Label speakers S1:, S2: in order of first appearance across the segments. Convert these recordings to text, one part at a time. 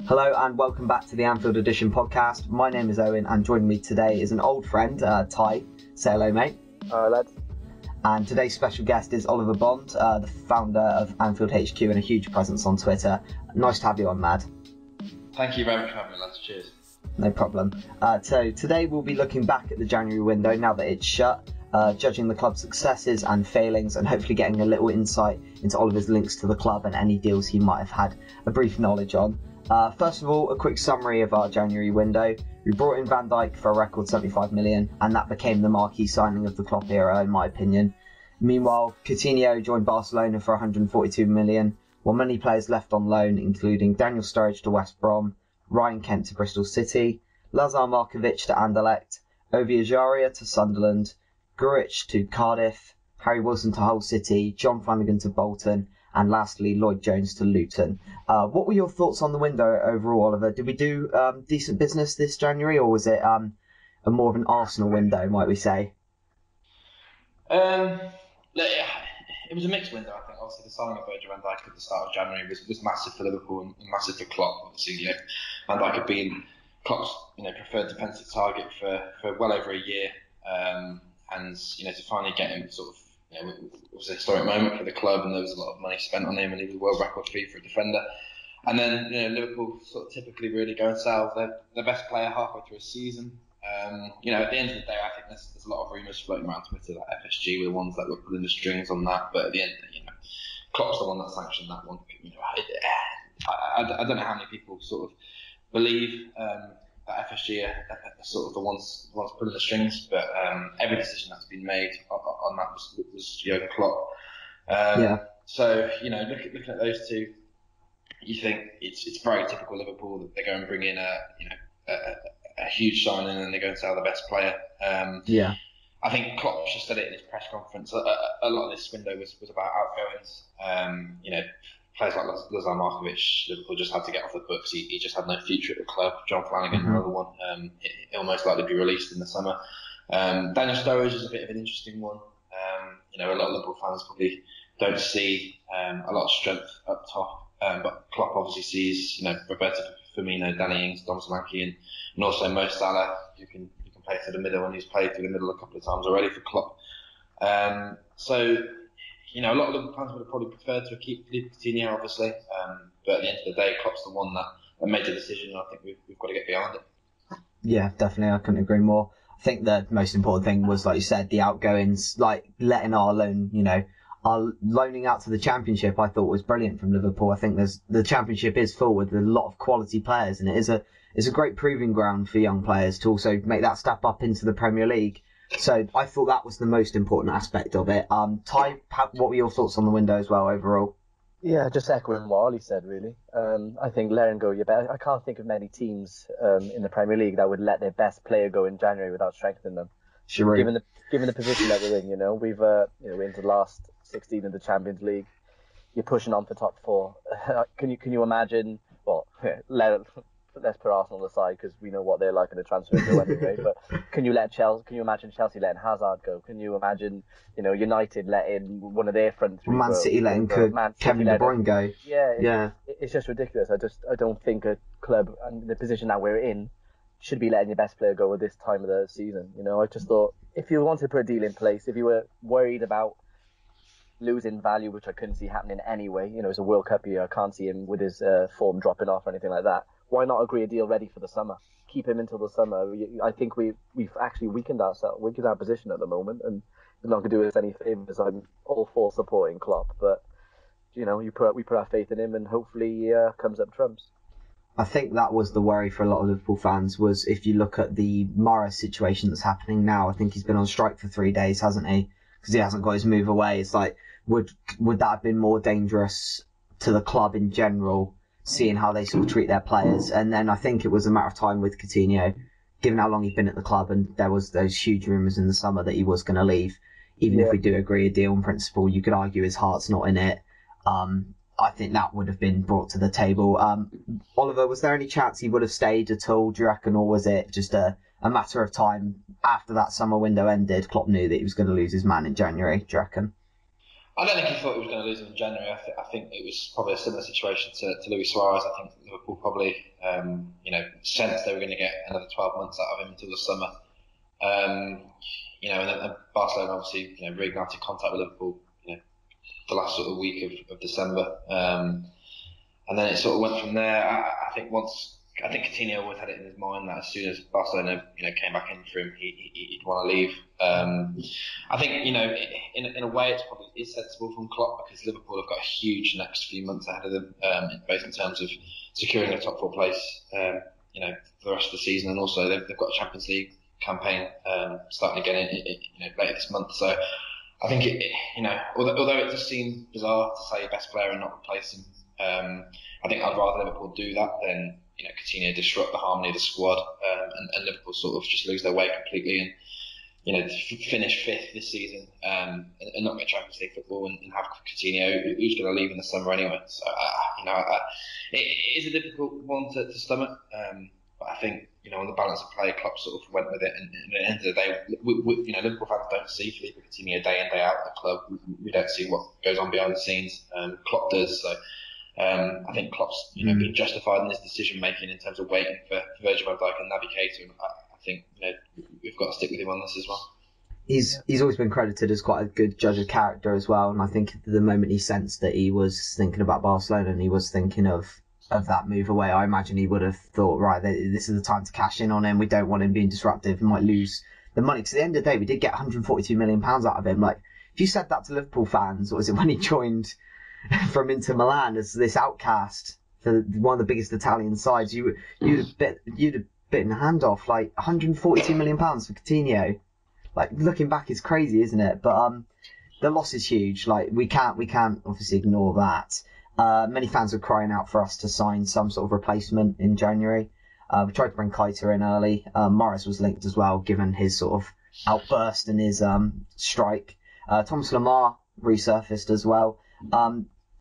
S1: Hello and welcome back to the Anfield Edition Podcast. My name is Owen and joining me today is an old friend, Ty. Say hello, mate.
S2: Hello, lads.
S1: And today's special guest is Oliver Bond, the founder of AnfieldHQ and a huge presence on Twitter. Nice to have you on, lad.
S3: Thank you very much for having me, lads. Cheers.
S1: No problem. So today we'll be looking back at the January window now that it's shut, judging the club's successes and failings and hopefully getting a little insight into Oliver's links to the club and any deals he might have had a brief knowledge on. First of all, a quick summary of our January window. We brought in Van Dijk for a record 75 million, and that became the marquee signing of the Klopp era, in my opinion. Meanwhile, Coutinho joined Barcelona for 142 million, while many players left on loan, including Daniel Sturridge to West Brom, Ryan Kent to Bristol City, Lazar Markovic to Anderlecht, Ovie Ejaria to Sunderland, Gurich to Cardiff, Harry Wilson to Hull City, John Flanagan to Bolton, and lastly, Lloyd Jones to Luton. What were your thoughts on the window overall, Oliver? Did we do decent business this January, or was it a more of an Arsenal window, might we say?
S3: It was a mixed window, I think. Obviously, the signing of Virgil van Dijk at the start of January was massive for Liverpool and massive for Klopp. Obviously, Van Dijk had been Klopp's preferred defensive target for well over a year, and to finally get him sort of. It was a historic moment for the club, and there was a lot of money spent on him, and he was a world record fee for a defender. And then Liverpool sort of typically really go and sell their best player halfway through a season. At the end of the day, I think there's a lot of rumours floating around Twitter that FSG were the ones that were pulling the strings on that. But at the end, Klopp's the one that sanctioned that one. I don't know how many people sort of believe that FSG are sort of the ones pulling the strings, but every decision that's been made on that was Jurgen Klopp. So looking at those two, you think it's very typical Liverpool that they go and bring in a huge signing and they go and sell the best player. I think Klopp just said it in his press conference. A lot of this window was about outgoings. Players like Lazar Markovic, Liverpool just had to get off the books. He just had no future at the club. John Flanagan, another one, he'll most likely be released in the summer. Daniel Sturridge is a bit of an interesting one. A lot of Liverpool fans probably don't see a lot of strength up top, but Klopp obviously sees Roberto Firmino, Danny Ings, Dom Solanke, and also Mo Salah, who can play through the middle, and he's played through the middle a couple of times already for Klopp. A lot of Liverpool fans would have probably preferred to keep Coutinho, obviously, but at the end of the day, Klopp's the one that made the decision, and I think we've got to get behind it.
S1: Yeah, definitely, I couldn't agree more. I think the most important thing was, like you said, the outgoings, like letting our loaning out to the Championship, I thought was brilliant from Liverpool. I think the Championship is full with a lot of quality players, and it's a great proving ground for young players to also make that step up into the Premier League. So I thought that was the most important aspect of it. Ty, what were your thoughts on the window as well overall?
S2: Yeah, just echoing what Ollie said, really. I think letting go your best. I can't think of many teams in the Premier League that would let their best player go in January without strengthening them.
S1: Sure.
S2: Given the position that we're in, we've we're into the last 16 of the Champions League. You're pushing on for top four. Can you imagine? Well, let's put Arsenal aside because we know what they're like in the transfer window anyway. But can you imagine Chelsea letting Hazard go? Can you imagine, United letting one of their front three
S1: Man City letting Kevin De Bruyne go?
S2: Yeah. It's just ridiculous. I don't think a club and the position that we're in should be letting your best player go at this time of the season. I just thought if you wanted to put a deal in place, if you were worried about losing value, which I couldn't see happening anyway, it's a World Cup year. I can't see him with his form dropping off or anything like that. Why not agree a deal ready for the summer? Keep him until the summer. I think we've actually weakened our position at the moment, and it's not going to do us any favours. I'm all for supporting Klopp, but we put our faith in him, and hopefully he comes up trumps.
S1: I think that was the worry for a lot of Liverpool fans, was if you look at the Mahrez situation that's happening now. I think he's been on strike for 3 days, hasn't he? Because he hasn't got his move away. It's like, would that have been more dangerous to the club in general, seeing how they sort of treat their players? And then I think it was a matter of time with Coutinho, given how long he'd been at the club, and there was those huge rumours in the summer that he was going to leave. Even if we do agree a deal in principle, you could argue his heart's not in it. I think that would have been brought to the table. Oliver, was there any chance he would have stayed at all, do you reckon, or was it just a matter of time after that summer window ended? Klopp knew that he was going to lose his man in January, do you reckon?
S3: I don't think he thought he was going to lose him in January. I think it was probably a similar situation to Luis Suarez. I think Liverpool probably, sensed they were going to get another 12 months out of him until the summer. And then Barcelona obviously, reignited contact with Liverpool, the last sort of week of December. And then it sort of went from there. I think Coutinho always had it in his mind that as soon as Barcelona, came back in for him, he'd want to leave. I think, in a way, it's probably sensible from Klopp because Liverpool have got a huge next few months ahead of them, both in terms of securing a top 4 place, for the rest of the season, and also they've got a Champions League campaign starting again, later this month. So I think although it does seem bizarre to say best player and not replace him, I think I'd rather Liverpool do that than Coutinho disrupt the harmony of the squad, and Liverpool sort of just lose their way completely and finish 5th this season, and not get Champions League football and have Coutinho who's going to leave in the summer anyway. So it is a difficult one to stomach, but I think on the balance of play, Klopp sort of went with it, and at the end of the day, Liverpool fans don't see Felipe Coutinho day in day out at the club. We don't see what goes on behind the scenes. Klopp does. So I think Klopp's been justified in his decision making in terms of waiting for Virgil van Dijk and Naby Keita, and I think we've got to stick with him on this as well.
S1: He's always been credited as quite a good judge of character as well, and I think the moment he sensed that he was thinking about Barcelona and he was thinking of that move away, I imagine he would have thought, right, this is the time to cash in on him. We don't want him being disruptive. We might lose the money, because at the end of the day, we did get £142 million out of him. Like, if you said that to Liverpool fans, what was it when he joined from Inter Milan as this outcast for one of the biggest Italian sides, you'd have bitten a hand off. Like, £142 million for Coutinho. Like, looking back, it's crazy, isn't it? But the loss is huge. Like, we can't obviously ignore that. Many fans were crying out for us to sign some sort of replacement in January. We tried to bring Keita in early. Morris was linked as well, given his sort of outburst and his strike. Thomas Lemar resurfaced as well.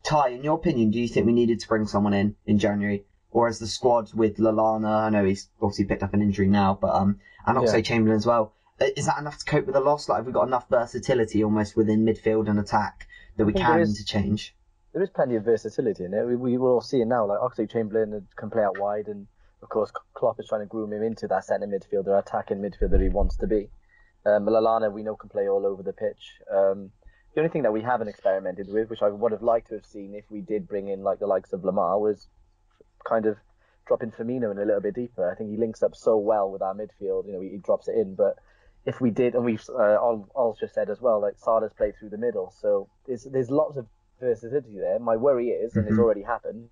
S1: Ty, in your opinion, do you think we needed to bring someone in January? Or as the squad with Lallana, I know he's obviously picked up an injury now, but and Oxlade-Chamberlain as well. Is that enough to cope with the loss? Like, have we got enough versatility almost within midfield and attack that we can interchange?
S2: There is plenty of versatility in it. We were all seeing now, like Oxlade-Chamberlain can play out wide, and of course Klopp is trying to groom him into that centre midfielder, attacking midfielder he wants to be. Lallana, we know, can play all over the pitch. The only thing that we haven't experimented with, which I would have liked to have seen if we did bring in like the likes of Lemar, was kind of dropping Firmino in a little bit deeper. I think he links up so well with our midfield. He drops it in, but if we did, and we've Al's just said as well, like Salah's played through the middle, so there's lots of versatility there. My worry is, and it's already happened,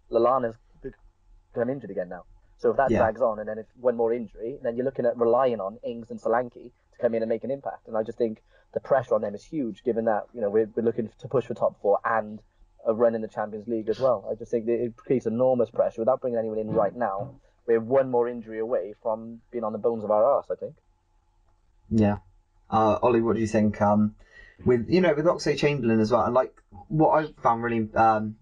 S2: Lallana's become injured again now. So if that drags on, and then if one more injury, then you're looking at relying on Ings and Solanke to come in and make an impact. And I just think the pressure on them is huge, given that we're looking to push for top 4 and a run in the Champions League as well. I just think that it creates enormous pressure. Without bringing anyone in right now, we're one more injury away from being on the bones of our arse, I think.
S1: Yeah. Ollie, what do you think? With Oxlade-Chamberlain as well, and like what I found really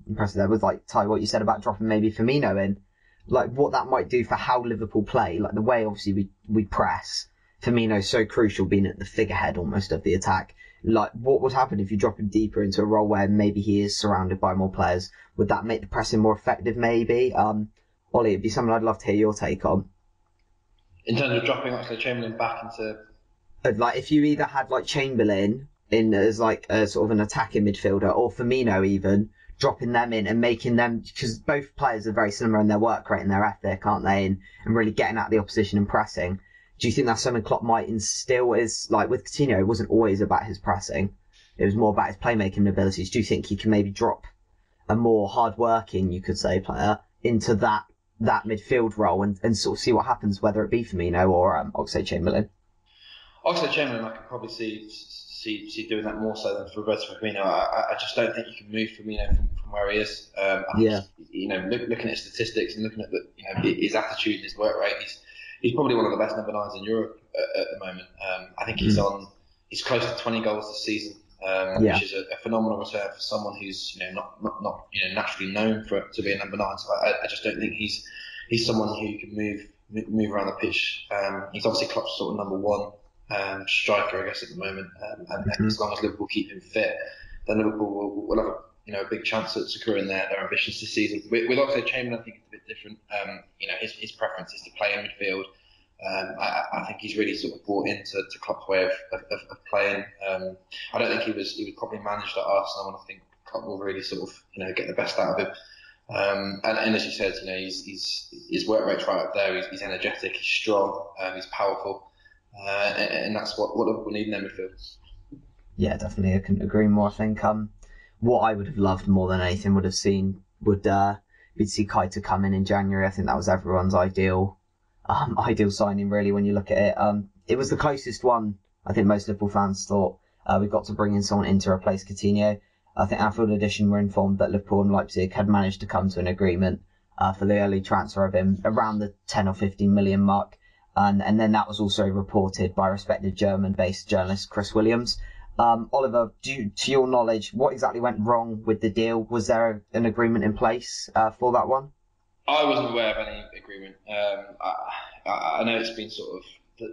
S1: impressive there was, like, Ty, what you said about dropping maybe Firmino in, like what that might do for how Liverpool play, like the way obviously we press. Firmino's so crucial, being at the figurehead almost of the attack. Like, what would happen if you drop him deeper into a role where maybe he is surrounded by more players? Would that make the pressing more effective? Maybe. Ollie, it'd be something I'd love to hear your take on.
S3: In terms of dropping Oxlade-Chamberlain back into,
S1: like, if you either had like Chamberlain in as like a sort of an attacking midfielder, or Firmino even, dropping them in and making them, because both players are very similar in their work rate and their ethic, aren't they? And really getting at the opposition and pressing. Do you think that's something Klopp might instill? Is like with Coutinho, it wasn't always about his pressing. It was more about his playmaking abilities. Do you think he can maybe drop a more hard-working, you could say, player into that midfield role and sort of see what happens, whether it be Firmino or Oxlade-Chamberlain?
S3: Oxlade-Chamberlain, I could probably see doing that more so than for Roberto Firmino. I just don't think you can move Firmino from where he is. Looking at statistics and looking at his attitude and his work rate, he's probably one of the best number 9s in Europe at the moment. I think he's close to 20 goals this season, which is a phenomenal return for someone who's not naturally known to be a number 9. So I just don't think he's someone who can move around the pitch. He's obviously Klopp's sort of number 1 striker, I guess, at the moment, and as long as Liverpool keep him fit, then Liverpool will have a big chance at securing their ambitions this season. With Oxlade-Chamberlain, I think it's a bit different. His preference is to play in midfield. I think he's really sort of bought into Klopp's way of playing. I don't think he was probably managed at Arsenal, and I think Klopp will really sort of get the best out of him. And as you said, his work rate's right up there. He's energetic, he's strong, he's powerful, and that's what Liverpool need in their midfield. Yeah,
S1: definitely. I couldn't agree more. I think what I would have loved more than anything would be to see Keita come in January. I think that was everyone's ideal signing, really, when you look at it. It was the closest one I think most Liverpool fans thought we got to bring in someone in to replace Coutinho. I think Anfield Edition were informed that Liverpool and Leipzig had managed to come to an agreement for the early transfer of him around the 10 or 15 million mark. And then that was also reported by respected German-based journalist Chris Williams. Oliver, to your knowledge, what exactly went wrong with the deal? Was there an agreement in place for that one?
S3: I wasn't aware of any agreement. I know it's been sort of,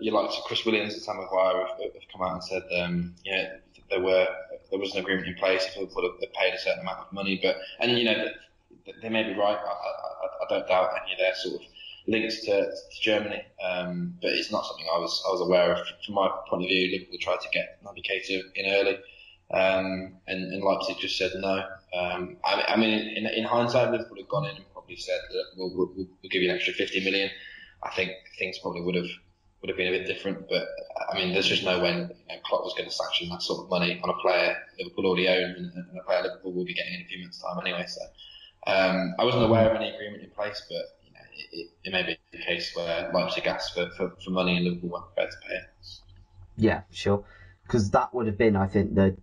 S3: you like Chris Williams and Sam Maguire have come out and said, there was an agreement in place if Liverpool had paid a certain amount of money, they may be right. I don't doubt any of their sort of links to Germany, but it's not something I was aware of. From my point of view, Liverpool tried to get Naby Keita in early, and Leipzig just said no. In hindsight, Liverpool had gone in and probably said that we'll give you an extra 50 million. I think things probably would have been a bit different, but there's just no way Klopp was going to sanction that sort of money on a player Liverpool already own, and a player Liverpool will be getting in a few months' time anyway. So I wasn't aware of any agreement in place, but it may be the case where Leipzig asked for money and Liverpool weren't prepared to pay it.
S1: Yeah, sure, because that would have been, I think, at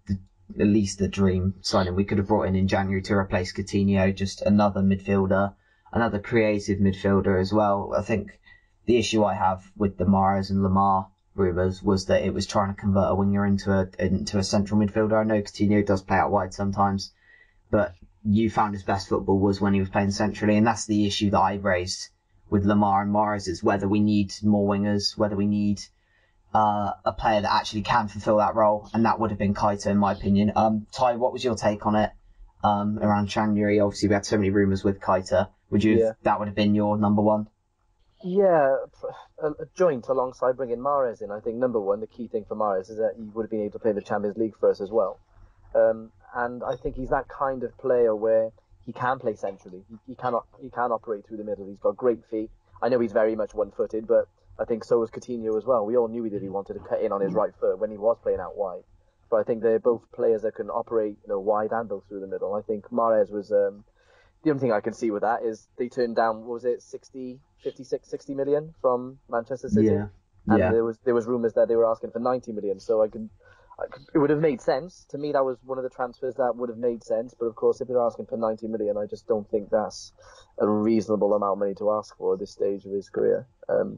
S1: least the dream signing we could have brought in January to replace Coutinho, just another midfielder, another creative midfielder as well. I think the issue I have with the Mahrez and Lemar rumours was that it was trying to convert a winger into a central midfielder. I know Coutinho does play out wide sometimes, but you found his best football was when he was playing centrally, and that's the issue that I raised with Lemar and Mahrez, is whether we need more wingers, whether we need a player that actually can fulfil that role, and that would have been Keita, in my opinion. Ty, what was your take on it around January? Obviously, we had so many rumours with Keita. That would have been your number one?
S2: Yeah, a joint alongside bringing Mahrez in. I think number one, the key thing for Mahrez is that he would have been able to play the Champions League for us as well. And I think he's that kind of player where he can play centrally. He can operate through the middle. He's got great feet. I know he's very much one-footed, but I think so was Coutinho as well. We all knew he wanted to cut in on his right foot when he was playing out wide. But I think they're both players that can operate wide and both through the middle. I think Mahrez was... the only thing I can see with that is they turned down, what was it, 60 million from Manchester City?
S1: Yeah.
S2: And there was rumours that they were asking for 90 million. So it would have made sense. To me, that was one of the transfers that would have made sense. But of course, if they're asking for 90 million, I just don't think that's a reasonable amount of money to ask for at this stage of his career.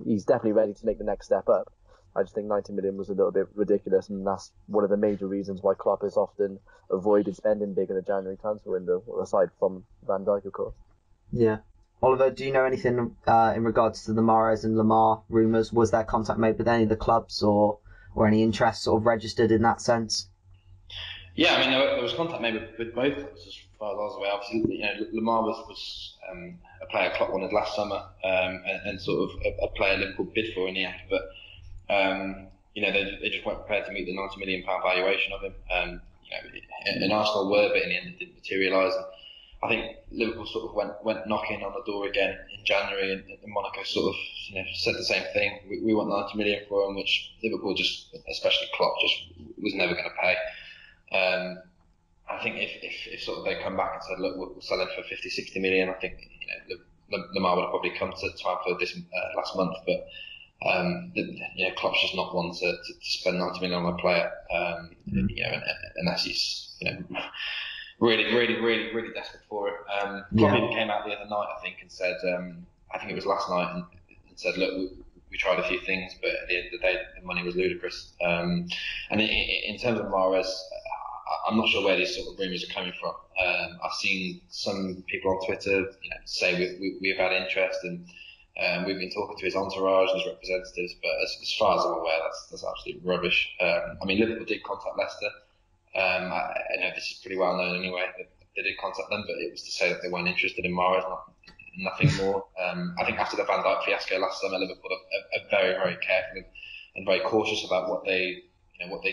S2: He's definitely ready to make the next step up. I just think 90 million was a little bit ridiculous, and that's one of the major reasons why Klopp has often avoided spending big in the January transfer window, aside from Van Dijk, of course.
S1: Yeah. Oliver, do you know anything in regards to the Mahrez and Lemar rumours? Was there contact made with any of the clubs or any interest sort of registered in that sense?
S3: Yeah, there was contact made with both clubs as far as I was aware. Obviously, Lemar was a player Klopp wanted last summer, and sort of a player Liverpool bid for in the end, but they just weren't prepared to meet the £90 million valuation of him. And Arsenal were, but in the end it didn't materialise. I think Liverpool sort of went knocking on the door again in January, and Monaco sort of said the same thing. We want 90 million for him, which Liverpool just, especially Klopp, just was never going to pay. I think if sort of they come back and said, look, we'll sell him for 50, 60 million, I think Lemar would have probably come to Anfield this last month, but Klopp's just not one to spend 90 million on a player, unless he's really, really, really, really desperate for it. Klopp even came out the other night, I think, and said, I think it was last night, and said, look, we tried a few things, but at the end of the day, the money was ludicrous. And in terms of Mahrez, I'm not sure where these sort of rumours are coming from. I've seen some people on Twitter say we've had interest, and we've been talking to his entourage and his representatives, but as far as I'm aware, that's absolute rubbish. Liverpool did contact Leicester, I know this is pretty well known anyway. They did contact them, but it was to say that they weren't interested in Mahrez, nothing more. I think after the Van Dijk fiasco last summer, Liverpool are very, very careful and very cautious about what they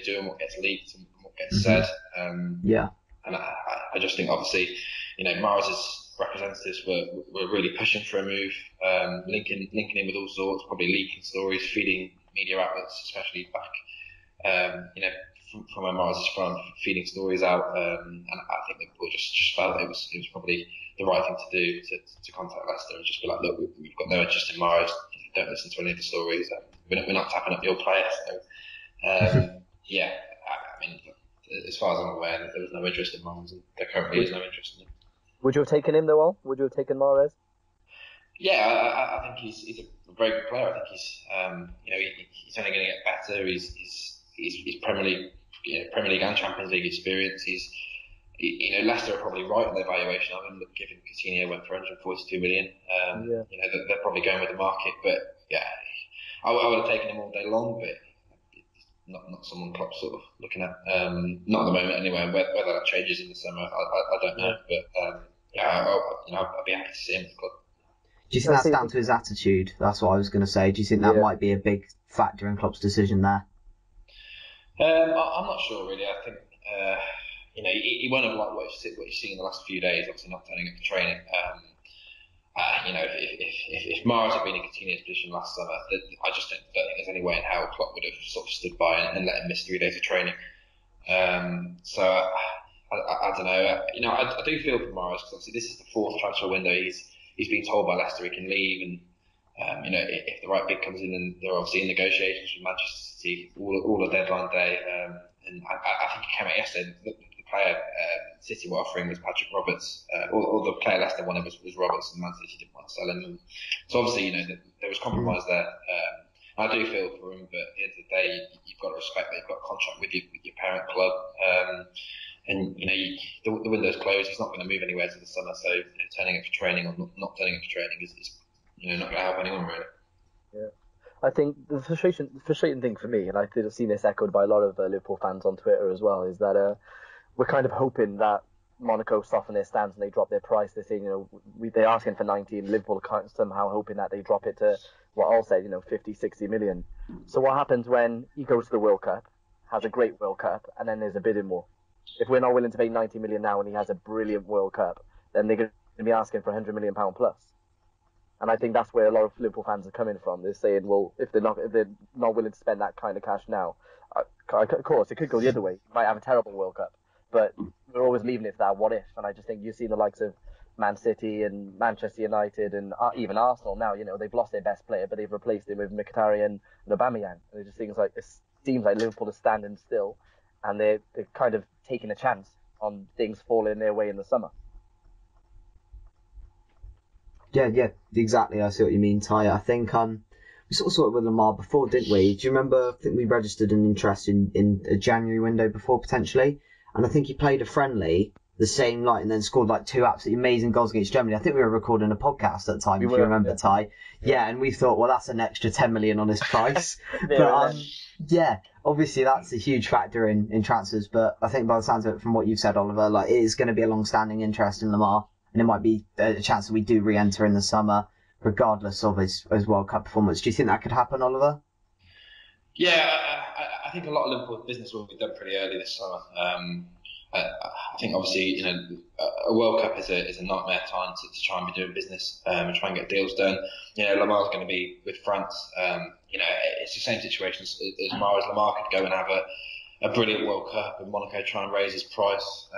S3: do and what gets leaked and what gets said. And I just think, obviously, Mahrez's representatives were really pushing for a move, linking in with all sorts, probably leaking stories, feeding media outlets, especially back, from where Mahrez is from, feeding stories out. And I think Liverpool just felt it was probably the right thing to do to contact Leicester and just be like, look, we've got no interest in Mahrez. Don't listen to any of the stories. We're not tapping up your player. So, I mean, as far as I'm aware, there was no interest in Mahrez, and there currently is no interest in him.
S2: Would you have taken him though, Al? Would you have taken Mahrez?
S3: Yeah, I think he's a very good player. I think he's he's only going to get better. He's Premier League and Champions League experience. Leicester are probably right in their valuation of him, given Coutinho went for 142 million. They're probably going with the market, but yeah, I would have taken him all day long, but not someone Klopp's sort of looking at. Not at the moment anyway. Whether that changes in the summer, I don't know. But I'd be happy to see him at the club.
S1: Do you think that's down to his attitude? That's what I was going to say. Do you think that might be a big factor in Klopp's decision there?
S3: I'm not sure really. I think he won't have liked what you've seen in the last few days. Obviously, not turning up for training. If Mahrez had been in Coutinho's position last summer, I just don't think there's any way in hell Klopp would have sort of stood by and let him miss 3 days of training. So I don't know. I do feel for Mahrez because obviously this is the fourth transfer window. He's been told by Leicester he can leave, and if the right bid comes in, and they're obviously in negotiations with Manchester City all the deadline day. And I think it came out yesterday. The player City were offering was Patrick Roberts, or the player Leicester wanted was Roberts, and Man City didn't want to sell him. So obviously, there was compromise there. I do feel for him, but at the end of the day, you've got to respect that you've got a contract with your parent club, and the window's closed. He's not going to move anywhere to the summer, so turning up for training or not turning up for training is not going to help anyone really.
S2: Yeah. I think the frustrating thing for me, and I have seen this echoed by a lot of Liverpool fans on Twitter as well, is that we're kind of hoping that Monaco soften their stance and they drop their price. They're saying, they're asking for 90, and Liverpool are somehow hoping that they drop it to what I'll say, 50, 60 million. So what happens when he goes to the World Cup, has a great World Cup, and then there's a bidding war? If we're not willing to pay 90 million now and he has a brilliant World Cup, then they're going to be asking for £100 million plus. And I think that's where a lot of Liverpool fans are coming from. They're saying, well, if they're not willing to spend that kind of cash now, of course, it could go the other way. You might have a terrible World Cup, but we're always leaving it for that what if. And I just think you've seen the likes of Man City and Manchester United and even Arsenal now. They've lost their best player, but they've replaced him with Mkhitaryan and Aubameyang. And it just seems like Liverpool is standing still, and they're kind of taking a chance on things falling their way in the summer.
S1: Yeah, exactly. I see what you mean, Ty. I think we sort of saw it with Lemar before, didn't we? Do you remember? I think we registered an interest in a January window before potentially, and I think he played a friendly the same night and then scored like two absolutely amazing goals against Germany. I think we were recording a podcast at the time, if you remember, Ty. Yeah, and we thought, well, that's an extra 10 million on his price. But obviously that's a huge factor in transfers. But I think by the sounds of it, from what you've said, Oliver, it is going to be a long-standing interest in Lemar. And it might be a chance that we do re-enter in the summer, regardless of his World Cup performance. Do you think that could happen, Oliver?
S3: Yeah, I think a lot of Liverpool business will be done pretty early this summer. I think obviously, a World Cup is a nightmare time to try and be doing business and try and get deals done. Lamar's going to be with France. It's the same situation as Mahrez. Lemar could go and have a brilliant World Cup, and Monaco try and raise his price.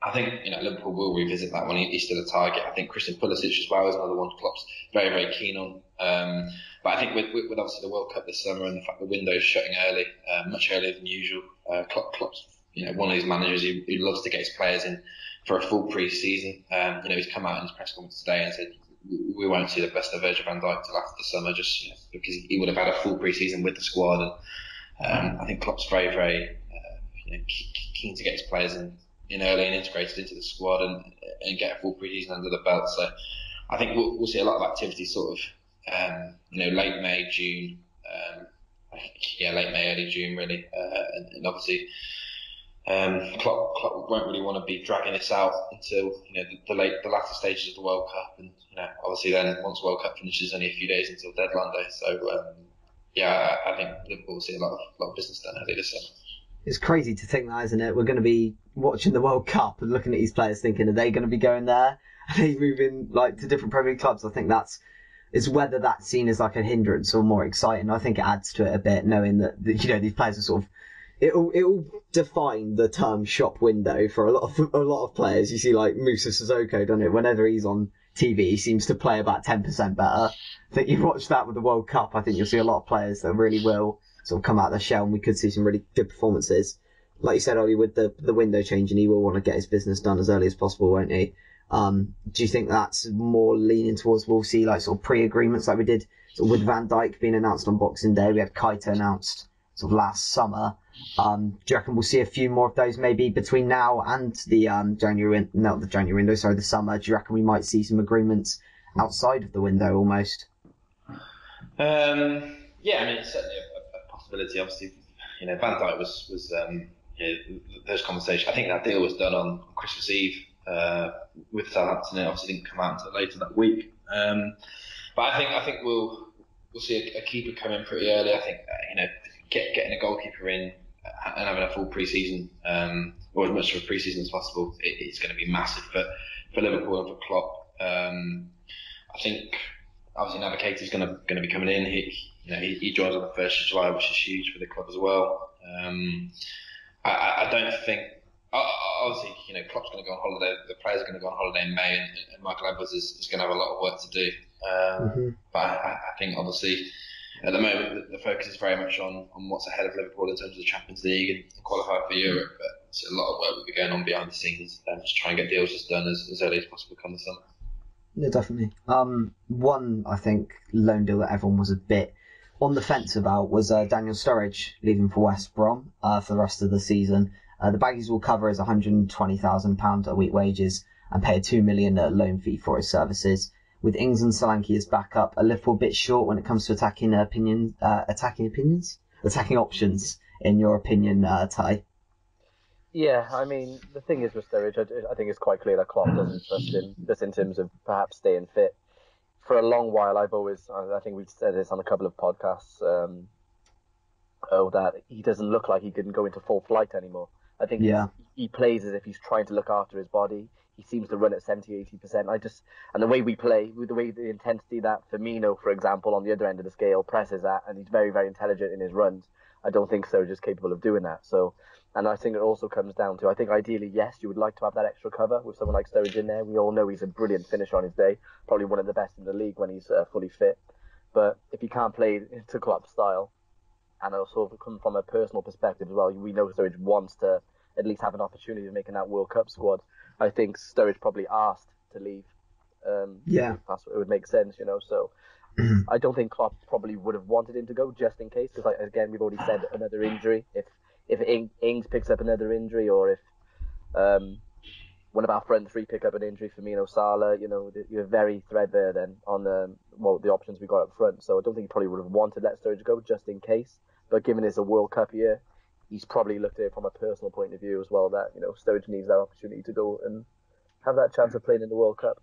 S3: I think Liverpool will revisit that one. He's still a target. I think Christian Pulisic as well is another one Klopp's very, very keen on. But I think with obviously the World Cup this summer and the fact the window's shutting early, much earlier than usual, Klopp's one of these managers who loves to get his players in for a full pre-season. He's come out in his press conference today and said we won't see the best of Virgil van Dijk till after the summer, just because he would have had a full pre-season with the squad. And I think Klopp's very, very keen to get his players in early and integrated into the squad and get a full pre-season under the belt. So I think we'll see a lot of activity sort of late May, June. Late May, early June really. And obviously Klopp won't really want to be dragging this out until the latter stages of the World Cup, and obviously then once World Cup finishes, only a few days until deadline day. So I think Liverpool will see a lot of business done early this summer.
S1: It's crazy to think that, isn't it? We're going to be watching the World Cup and looking at these players thinking, are they going to be going there? Are they moving to different Premier League clubs? I think it's whether that's seen as like a hindrance or more exciting. I think it adds to it a bit, knowing that these players are sort of, it'll define the term shop window for a lot of players. You see like Musa Sissoko, don't it? Whenever he's on TV, he seems to play about 10% better. I think you watch that with the World Cup. I think you'll see a lot of players that really will sort of come out of their shell, and we could see some really good performances. Like you said, Ollie, with the window changing, he will want to get his business done as early as possible, won't he? Do you think that's more leaning towards we'll see like sort of pre-agreements like we did sort of with Van Dijk being announced on Boxing Day? We had Kaito announced sort of last summer. Do you reckon we'll see a few more of those maybe between now and the the summer? Do you reckon we might see some agreements outside of the window almost?
S3: Yeah, I mean it's certainly a possibility. Obviously, Van Dijk was those conversations. I think that deal was done on Christmas Eve with Southampton. It obviously didn't come out until later that week. But I think we'll see a keeper come in pretty early. I think getting a goalkeeper in and having a full pre-season or as much of a pre-season as possible, it's going to be massive for Liverpool and for Klopp. I think obviously Navigator's going to be coming in. He joins on the 1st of July, which is huge for the club as well. I don't think. Obviously, Klopp's going to go on holiday. The players are going to go on holiday in May, and Michael Edwards is going to have a lot of work to do. But I think obviously at the moment the focus is very much on what's ahead of Liverpool in terms of the Champions League and qualifying for Europe. But a lot of work will be going on behind the scenes to try and get deals just done as early as possible come the summer.
S1: Yeah, definitely. One, I think, loan deal that everyone was a bit on the fence about was Daniel Sturridge leaving for West Brom for the rest of the season. The Baggies will cover his £120,000 a week wages and pay a $2 million loan fee for his services. With Ings and Solanke as backup, a little bit short when it comes to attacking options, in your opinion, Ty?
S2: Yeah, I mean, the thing is with Sturridge, I think it's quite clear that Klopp doesn't trust him, just in terms of perhaps staying fit. For a long while, I think we've said this on a couple of podcasts, that he doesn't look like he can go into full flight anymore. I think he plays as if he's trying to look after his body. He seems to run at 70-80%. And the way we play, the intensity that Firmino, for example, on the other end of the scale, presses at, and he's very, very intelligent in his runs, I don't think Sturridge is capable of doing that. So, and I think it also comes down to, I think ideally, yes, you would like to have that extra cover with someone like Sturridge in there. We all know he's a brilliant finisher on his day, probably one of the best in the league when he's fully fit. But if he can't play to Klopp's style, and also come from a personal perspective as well, we know Sturridge wants to at least have an opportunity of making that World Cup squad. I think Sturridge probably asked to leave. That's what it would make sense, So I don't think Klopp probably would have wanted him to go just in case, because again, we've already said another injury. If Ings picks up another injury, or if one of our front three pick up an injury, Firmino, Salah, you're very threadbare then on the options we got up front. So I don't think he probably would have wanted to let Sturridge go just in case. But given it's a World Cup year, he's probably looked at it from a personal point of view as well, that Sturridge needs that opportunity to go and have that chance of playing in the World Cup.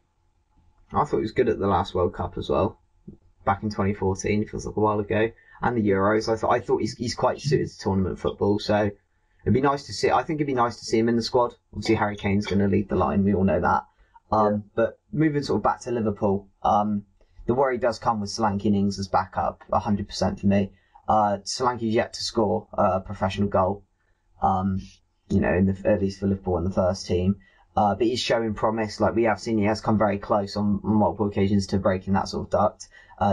S1: I thought he was good at the last World Cup as well, back in 2014. It feels like a while ago, and the Euros. I thought he's quite suited to tournament football. So it'd be nice to see. I think it'd be nice to see him in the squad. Obviously, Harry Kane's going to lead the line. We all know that. But moving sort of back to Liverpool, the worry does come with Solanke and Ings as backup, 100% for me. Solanke's yet to score a professional goal, at least for Liverpool in the first team. But he's showing promise. Like we have seen, he has come very close on multiple occasions to breaking that sort of duct.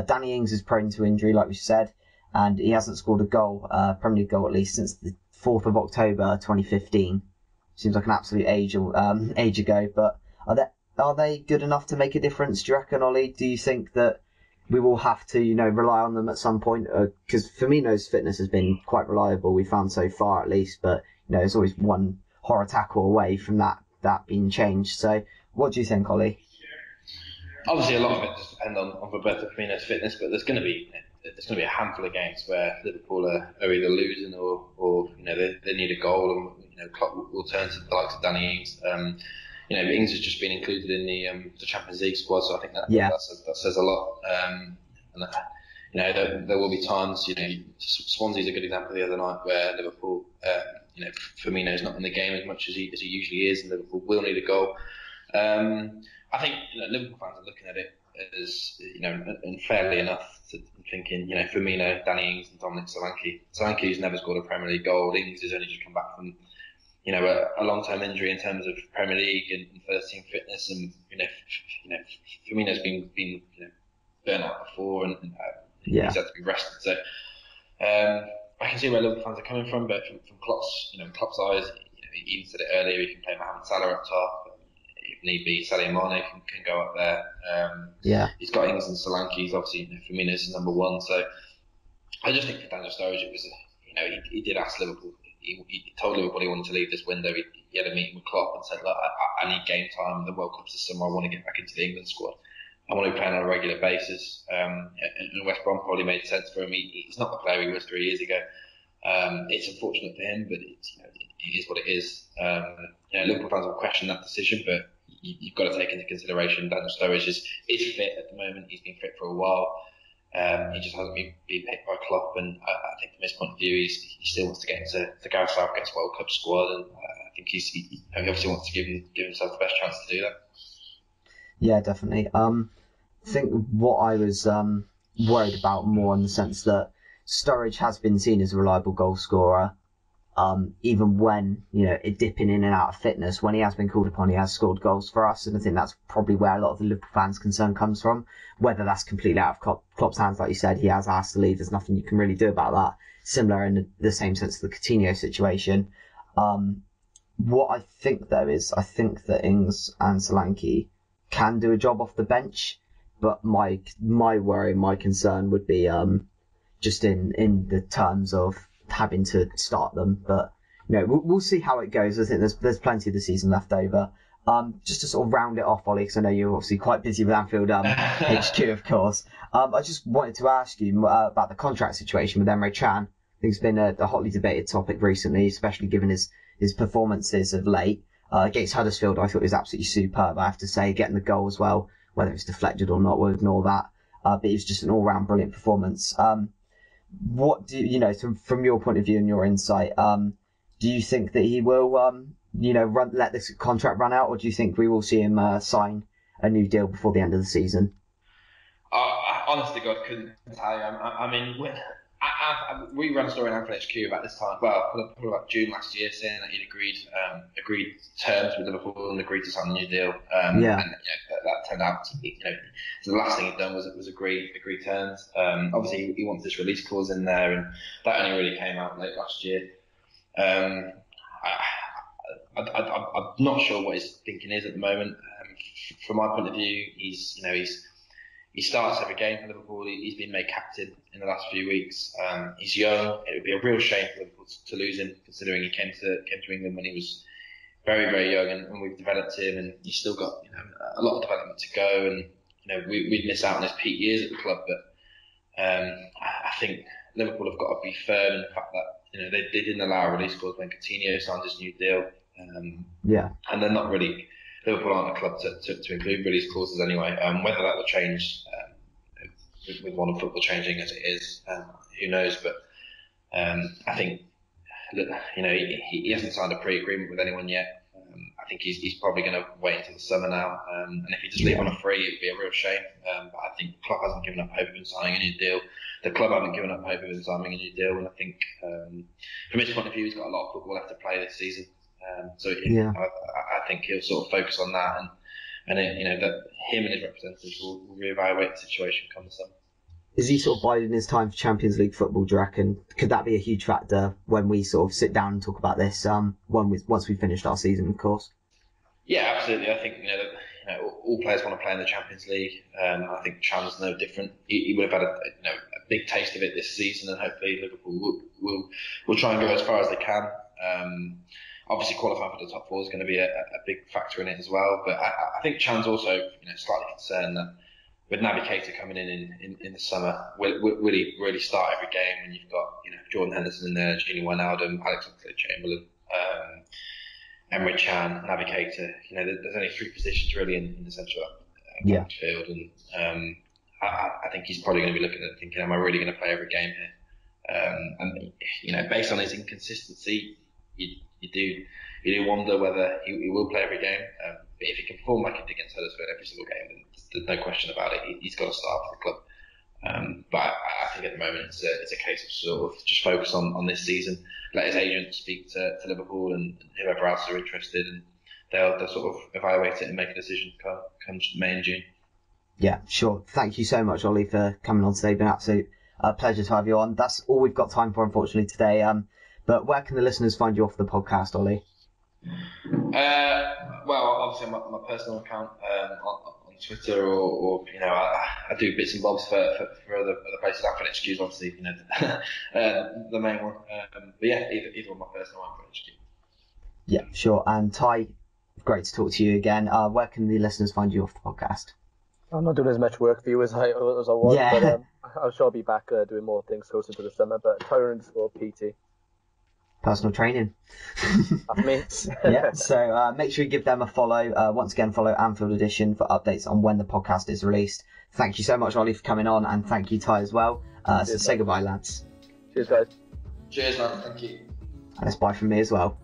S1: Danny Ings is prone to injury, like we said, and he hasn't scored a goal, Premier League goal at least, since the 4th of October 2015. Seems like an absolute age ago. But are they good enough to make a difference, do you reckon, Ollie? Do you think that we will have to, rely on them at some point? Because Firmino's fitness has been quite reliable, we found so far at least, but there's always one horror tackle away from that being changed. So what do you think, Ollie?
S3: Obviously, a lot of it does depend on Roberto Firmino's fitness, but there's going to be there's going to be a handful of games where Liverpool are either losing or they need a goal, and Klopp will turn to the likes of Danny Ings. Ings has just been included in the Champions League squad, so I think that says a lot. There will be times, Swansea's a good example the other night where Liverpool, Firmino's not in the game as much as he usually is, and Liverpool will need a goal. I think Liverpool fans are looking at it as, and fairly enough, to thinking, Firmino, Danny Ings, and Dominic Solanke. Solanke's never scored a Premier League goal. Ings has only just come back from, a long-term injury in terms of Premier League and first-team fitness, and Firmino's been burnt out before, and he's had to be rested. So I can see where Liverpool fans are coming from, but from Klopp's eyes, he even said it earlier. He can play Mohamed Salah up top. If need be, Sadio Mane can go up there. He's got Ings and Solanke. Obviously, Firmino's number one. So I just think for Daniel Sturridge, it was he did ask Liverpool. He told Liverpool he wanted to leave this window. He had a meeting with Klopp and said, "Look, I need game time. The World Cup's this summer. I want to get back into the England squad. I want to be playing on a regular basis." And West Brom probably made sense for him. He's not the player he was 3 years ago. It's unfortunate for him, but it is what it is. Liverpool fans will question that decision, but you've got to take into consideration Daniel Sturridge is fit at the moment. He's been fit for a while. He just hasn't been picked by Klopp, and I think from his point of view, he still wants to get into the Gareth Southgate's World Cup squad, and I think he obviously wants to give himself the best chance to do that.
S1: Yeah, definitely. I think what I was worried about more in the sense that Sturridge has been seen as a reliable goal scorer, even when dipping in and out of fitness. When he has been called upon, he has scored goals for us, and I think that's probably where a lot of the Liverpool fans' concern comes from. Whether that's completely out of Klopp's hands, like you said, he has asked to leave. There's nothing you can really do about that. Similar in the same sense to the Coutinho situation. What I think though is, I think that Ings and Solanke can do a job off the bench, but my worry, my concern would be just in the terms of having to start them. But we'll see how it goes. I think there's plenty of the season left over. Just to sort of round it off, Ollie, because I know you're obviously quite busy with Anfield HQ, of course. I just wanted to ask you about the contract situation with Emre Can. I think it's been a hotly debated topic recently, especially given his performances of late. Against Huddersfield, I thought it was absolutely superb, I have to say, getting the goal as well. Whether it's deflected or not, we'll ignore that. But it was just an all-round brilliant performance. What do so from your point of view and your insight, do you think that he will, let this contract run out, or do you think we will see him sign a new deal before the end of the season?
S3: Honestly, God, couldn't tell you. We ran a story on AnfieldHQ about this time, probably about June last year, saying that he'd agreed terms with Liverpool and agreed to sign a new deal. And that turned out to be, so the last thing he'd done was agree terms. Obviously, he wants this release clause in there, and that only really came out late last year. I'm not sure what his thinking is at the moment. From my point of view, he starts every game for Liverpool. He's been made captain in the last few weeks. He's young. It would be a real shame for Liverpool to lose him, considering he came to England when he was very, very young, and we've developed him, and he's still got a lot of development to go, and we'd miss out on his peak years at the club. But I think Liverpool have got to be firm in the fact that they didn't allow a release clause when Coutinho signed his new deal. And they're not really. Liverpool aren't a club to include release clauses anyway. Whether that will change with modern football changing as it is, who knows? But I think he hasn't signed a pre-agreement with anyone yet. I think he's probably going to wait until the summer now. And if he just leave on a free, it'd be a real shame. But I think Klopp hasn't given up hope of him signing a new deal. The club haven't given up hope of him signing a new deal. And I think from his point of view, he's got a lot of football left to play this season. I think he'll sort of focus on that, and that him and his representatives will reevaluate the situation come the summer.
S1: Is he sort of biding his time for Champions League football, do you reckon? Could that be a huge factor when we sort of sit down and talk about this once we've finished our season, of course?
S3: Yeah, absolutely. I think all players want to play in the Champions League. I think Chan's no different. He would have had a big taste of it this season, and hopefully Liverpool will try and go as far as they can. Obviously, qualifying for the top four is going to be a big factor in it as well. But I think Chan's also slightly concerned that with Navigator coming in the summer, will he really start every game when you've got Jordan Henderson in there, Gini Wijnaldum, Alex Oxlade-Chamberlain, Emre Can, Navigator. There's only 3 positions really in the central midfield, and I think he's probably going to be looking at thinking, am I really going to play every game here? And based on his inconsistency, you do wonder whether he will play every game. But if he can perform like he did against Huddersfield every single game, then there's no question about it. He's got to start for the club. But I think at the moment it's a case of sort of just focus on this season. Let his agent speak to Liverpool and whoever else are interested, and they'll sort of evaluate it and make a decision come May and June.
S1: Yeah, sure. Thank you so much, Ollie, for coming on today. It's been an absolute pleasure to have you on. That's all we've got time for, unfortunately, today. But where can the listeners find you off the podcast, Ollie?
S3: Well, obviously my personal account on Twitter, or I do bits and bobs for other places. AnfieldHQ is obviously the main one. But yeah, either on my personal or AnfieldHQ.
S1: Yeah, sure. And Ty, great to talk to you again. Where can the listeners find you off the podcast?
S2: I'm not doing as much work for you as I was, but I'm sure I'll be back doing more things closer to the summer. But Tyler_PT.
S1: Personal training.
S2: That's me.
S1: Yeah, so make sure you give them a follow. Once again, follow Anfield Edition for updates on when the podcast is released. Thank you so much, Ollie, for coming on, and thank you, Ty, as well. So say goodbye, lads.
S2: Cheers, guys.
S3: Cheers, man. Thank you.
S1: And it's bye from me as well.